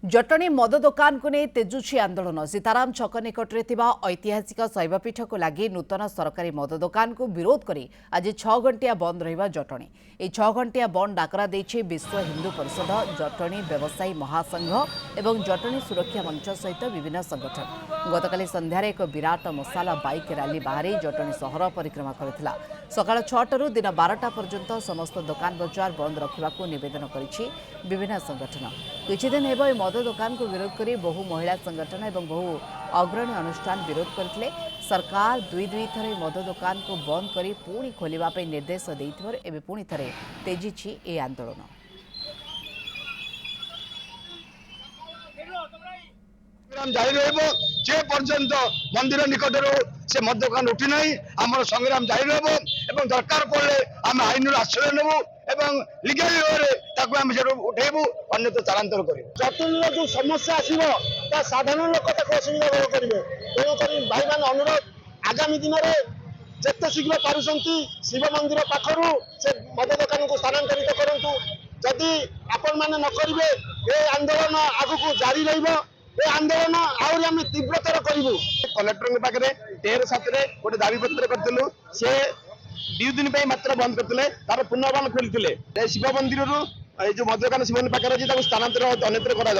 जटणी मद दुकान को नहीं तेजुची आंदोलन सीताराम छक निकट में ऐतिहासिक शैवपीठ को लगी नूतन सरकारी मद दुकान को विरोध कर आज 6 घंटिया बंद रहा जटणी। यह 6 घंटिया बंद डाकरा देछि विश्व हिंदू परिषद, जटणी व्यवसायी महासंघ और जटणी सुरक्षा मंच सहित विभिन्न संगठन। गतकाली संध्यारे एक विराट मशाल बाइक रैली बाहर जटणी सहर परिक्रमा करथिला। सकाळ 6 दिन 12टा पर्यंत समस्त दुकान बजार बंद रखा नवेदन करिछि विभिन्न संगठन। किछि दिन हेब मद दुकान को विरोध कर बहु महिला संगठन और बहु अग्रणी अनुष्ठान विरोध करते। सरकार दुई थर मद दुकान को बंद कर पुणी खोलने निर्देश देते पुणी थे तेजी ए आंदोलन। जारी जे पर्यंत मंदिर निकट से मद दुकान उठी ना आम संग्राम जारी रहा। दरकार पड़े आम आईन आश्रय नेबू एवं लिगल वे उठेबू अन्य स्थानांतर कर जटुल जो समस्या आसो साधारण लोक असुविधा भोग करेंगे। तेणुक भाई मान अनुरोध आगामी दिन में जिते शीघ्र पार्टी शिव मंदिर पाखर से मद दुकान को स्थानांतरित करूँ। जदि आपण मैंने न करेंगे ये आंदोलन आगू जारी रही। आंदोलन आहरी आम तीव्रतर करूँ। कलेक्टर पाखे 13/7 गोटे दाबी पत्र करूँ। से 2 दिन मात्र बंद करते तार पुनर्बान खोलते शिव मंदिर जो मद दुकान शिव मंदिर पाखे अच्छी स्थानांतर अन्यत्र करा।